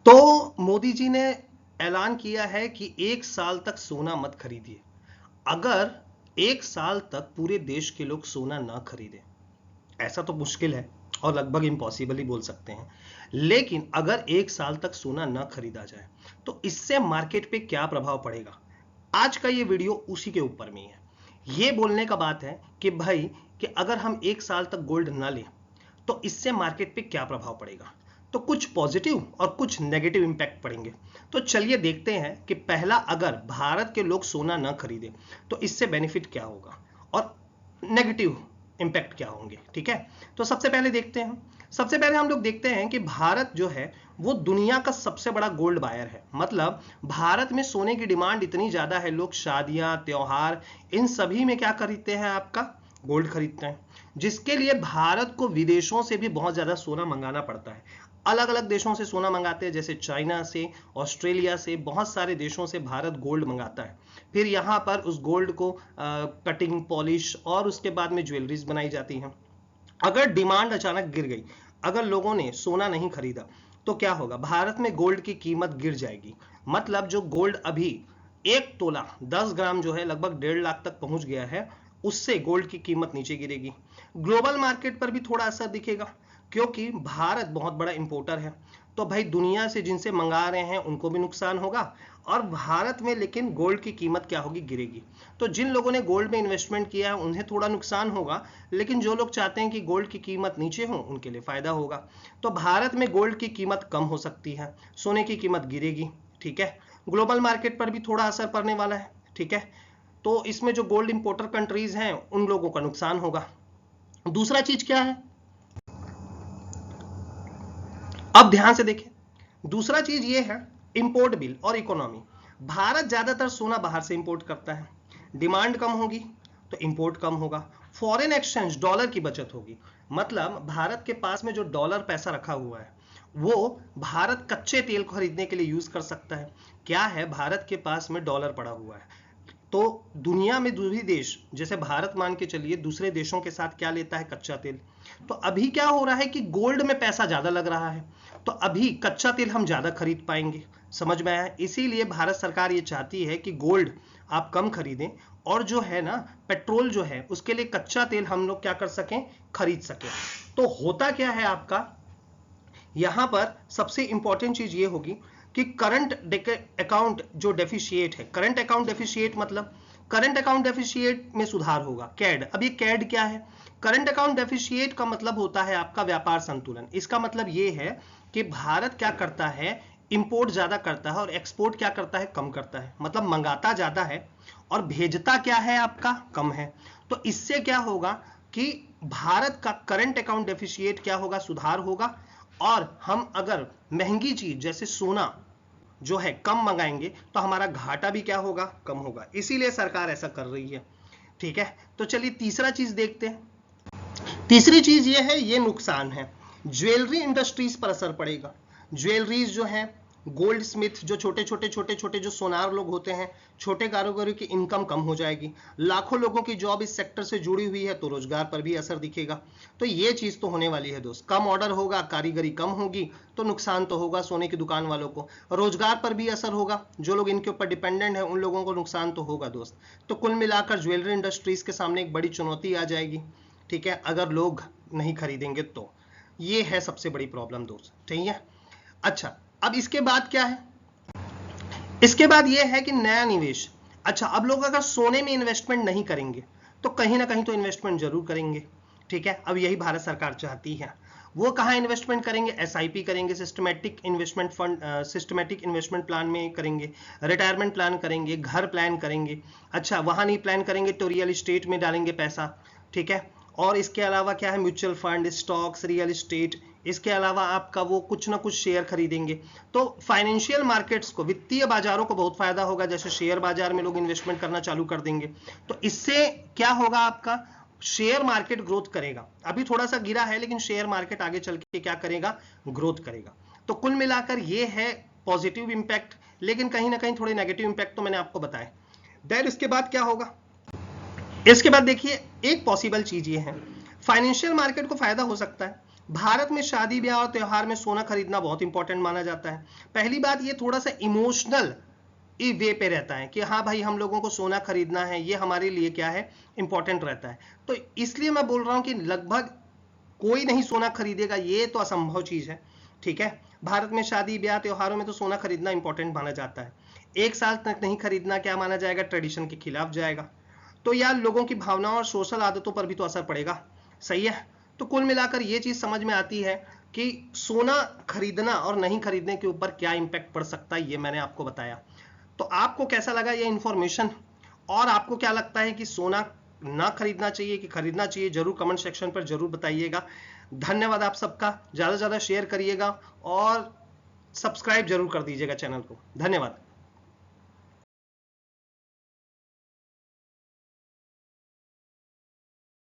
तो मोदी जी ने ऐलान किया है कि 1 साल तक सोना मत खरीदिए। अगर 1 साल तक पूरे देश के लोग सोना ना खरीदें, ऐसा तो मुश्किल है और लगभग इम्पॉसिबल ही बोल सकते हैं, लेकिन अगर 1 साल तक सोना ना खरीदा जाए तो इससे मार्केट पे क्या प्रभाव पड़ेगा, आज का ये वीडियो उसी के ऊपर में है। ये बोलने का बात है कि भाई कि अगर हम 1 साल तक गोल्ड ना लें तो इससे मार्केट पे क्या प्रभाव पड़ेगा। तो कुछ पॉजिटिव और कुछ नेगेटिव इंपैक्ट पड़ेंगे। तो चलिए देखते हैं कि पहला, अगर भारत के लोग सोना ना खरीदे तो इससे बेनिफिट क्या होगा और नेगेटिव इंपैक्ट क्या होंगे। ठीक है, तो सबसे पहले देखते हैं। सबसे पहले हम लोग देखते हैं कि भारत जो है वो दुनिया का सबसे बड़ा गोल्ड बायर है। मतलब भारत में सोने की डिमांड इतनी ज्यादा है, लोग शादियां, त्योहार, इन सभी में क्या खरीदते हैं, आपका गोल्ड खरीदते हैं, जिसके लिए भारत को विदेशों से भी बहुत ज्यादा सोना मंगाना पड़ता है। अलग अलग देशों से सोना मंगाते हैं, जैसे चाइना से, ऑस्ट्रेलिया से, बहुत सारे देशों से भारत गोल्ड मंगाता है। फिर यहाँ पर उस गोल्ड को कटिंग, पॉलिश और उसके बाद में ज्वेलरीज बनाई जाती हैं। अगर डिमांड अचानक गिर गई, अगर लोगों ने सोना नहीं खरीदा तो क्या होगा, भारत में गोल्ड की कीमत गिर जाएगी। मतलब जो गोल्ड अभी 1 तोला 10 ग्राम जो है लगभग 1.5 लाख तक पहुंच गया है, उससे गोल्ड की कीमत नीचे गिरेगी। ग्लोबल मार्केट पर भी थोड़ा असर दिखेगा, क्योंकि भारत बहुत बड़ा इंपोर्टर है। तो भाई दुनिया से जिनसे मंगा रहे हैं उनको भी नुकसान होगा, और भारत में लेकिन गोल्ड की कीमत क्या होगी, गिरेगी। तो जिन लोगों ने गोल्ड में इन्वेस्टमेंट किया है उन्हें थोड़ा नुकसान होगा, लेकिन जो लोग चाहते हैं कि गोल्ड की कीमत नीचे हो उनके लिए फायदा होगा। तो भारत में गोल्ड की कीमत कम हो सकती है, सोने की कीमत गिरेगी। ठीक है, ग्लोबल मार्केट पर भी थोड़ा असर पड़ने वाला है। ठीक है, तो इसमें जो गोल्ड इंपोर्टर कंट्रीज हैं उन लोगों का नुकसान होगा। दूसरा चीज क्या है, अब ध्यान से देखें। दूसरा चीज ये है इंपोर्ट बिल और इकोनॉमी। भारत ज्यादातर सोना बाहर से इंपोर्ट करता है, डिमांड कम होगी तो इंपोर्ट कम होगा। फॉरेन एक्सचेंज, डॉलर की बचत होगी। मतलब भारत के पास में जो डॉलर पैसा रखा हुआ है वो भारत कच्चे तेल को खरीदने के लिए यूज कर सकता है। क्या है, भारत के पास में डॉलर पड़ा हुआ है, तो दुनिया में दूसरी देश, जैसे भारत मान के चलिए, दूसरे देशों के साथ क्या लेता है, कच्चा तेल। तो अभी क्या हो रहा है कि गोल्ड में पैसा ज्यादा लग रहा है, तो अभी कच्चा तेल हम ज्यादा खरीद पाएंगे। समझ में आया, इसीलिए भारत सरकार ये चाहती है कि गोल्ड आप कम खरीदें, और जो है ना पेट्रोल जो है उसके लिए कच्चा तेल हम लोग क्या कर सकें, खरीद सकें। तो होता क्या है आपका, यहां पर सबसे इंपॉर्टेंट चीज ये होगी कि करंट अकाउंट जो डेफिशिएट है, करंट अकाउंट डेफिशिएट मतलब करंट अकाउंट डेफिशिएट में सुधार होगा। कैड, अब ये कैड क्या है, करंट अकाउंट डेफिशिएट का मतलब होता है आपका व्यापार संतुलन। इसका मतलब ये है कि भारत क्या करता है, इंपोर्ट ज्यादा करता है और एक्सपोर्ट क्या करता है, कम करता है। मतलब मंगाता ज्यादा है और भेजता क्या है, आपका कम है। तो इससे क्या होगा कि भारत का करंट अकाउंट डेफिशिएट क्या होगा, सुधार होगा। और हम अगर महंगी चीज जैसे सोना जो है कम मंगाएंगे तो हमारा घाटा भी क्या होगा, कम होगा। इसीलिए सरकार ऐसा कर रही है। ठीक है, तो चलिए तीसरा चीज देखते हैं। तीसरी चीज ये है, ये नुकसान है, ज्वेलरी इंडस्ट्रीज पर असर पड़ेगा। ज्वेलरीज जो है, गोल्ड स्मिथ, जो छोटे छोटे जो सोनार लोग होते हैं, छोटे कारोबारियों की इनकम कम हो जाएगी। लाखों लोगों की जॉब इस सेक्टर से जुड़ी हुई है, तो रोजगार पर भी असर दिखेगा। तो ये चीज तो होने वाली है दोस्त, कम ऑर्डर होगा, कारीगरी कम होगी, तो नुकसान तो होगा सोने की दुकान वालों को। रोजगार पर भी असर होगा, जो लोग इनके ऊपर डिपेंडेंट है उन लोगों को नुकसान तो होगा दोस्त। तो कुल मिलाकर ज्वेलरी इंडस्ट्रीज के सामने एक बड़ी चुनौती आ जाएगी। ठीक है, अगर लोग नहीं खरीदेंगे तो ये है सबसे बड़ी प्रॉब्लम दोस्त। ठीक है, अच्छा अब इसके बाद क्या है, इसके बाद ये है कि नया निवेश। अच्छा, अब लोग अगर सोने में इन्वेस्टमेंट नहीं करेंगे तो कहीं ना कहीं तो इन्वेस्टमेंट जरूर करेंगे। ठीक है, अब यही भारत सरकार चाहती है। वो कहाँ इन्वेस्टमेंट करेंगे, एसआईपी करेंगे, systematic investment fund, systematic investment plan में करेंगे, रिटायरमेंट प्लान करेंगे, घर प्लान करेंगे। अच्छा, वहां नहीं प्लान करेंगे तो रियल इस्टेट में डालेंगे पैसा। ठीक है, और इसके अलावा क्या है, mutual fund, stocks, real estate, इसके अलावा आपका वो कुछ ना कुछ शेयर खरीदेंगे। तो फाइनेंशियल मार्केट्स को, वित्तीय बाजारों को बहुत फायदा होगा, जैसे शेयर बाजार में लोग इन्वेस्टमेंट करना चालू कर देंगे। तो इससे क्या होगा, आपका शेयर मार्केट ग्रोथ करेगा। अभी थोड़ा सा गिरा है लेकिन शेयर मार्केट आगे चल के क्या करेगा, ग्रोथ करेगा। तो कुल मिलाकर ये है पॉजिटिव इंपैक्ट, लेकिन कहीं ना कहीं थोड़े नेगेटिव इंपैक्ट तो मैंने आपको बताया। देन इसके बाद क्या होगा, इसके बाद देखिए एक पॉसिबल चीज ये है, फाइनेंशियल मार्केट को फायदा हो सकता है भारत में शादी ब्याह और त्योहार में सोना खरीदना बहुत इंपॉर्टेंट माना जाता है। पहली बात ये थोड़ा सा इमोशनल वे पे रहता है कि हाँ भाई हम लोगों को सोना खरीदना है, ये हमारे लिए क्या है, इंपॉर्टेंट रहता है। तो इसलिए मैं बोल रहा हूँ कि लगभग कोई नहीं सोना खरीदेगा, ये तो असंभव चीज है। ठीक है, भारत में शादी ब्याह त्योहारों में तो सोना खरीदना इंपॉर्टेंट माना जाता है। 1 साल तक नहीं खरीदना क्या माना जाएगा, ट्रेडिशन के खिलाफ जाएगा। तो यार लोगों की भावनाओं और सोशल आदतों पर भी तो असर पड़ेगा। सही है। तो कुल मिलाकर ये चीज समझ में आती है कि सोना खरीदना और नहीं खरीदने के ऊपर क्या इंपैक्ट पड़ सकता है, ये मैंने आपको बताया। तो आपको कैसा लगा ये इंफॉर्मेशन, और आपको क्या लगता है कि सोना ना खरीदना चाहिए कि खरीदना चाहिए, जरूर कमेंट सेक्शन पर जरूर बताइएगा। धन्यवाद आप सबका, ज्यादा से ज्यादा शेयर करिएगा और सब्सक्राइब जरूर कर दीजिएगा चैनल को। धन्यवाद।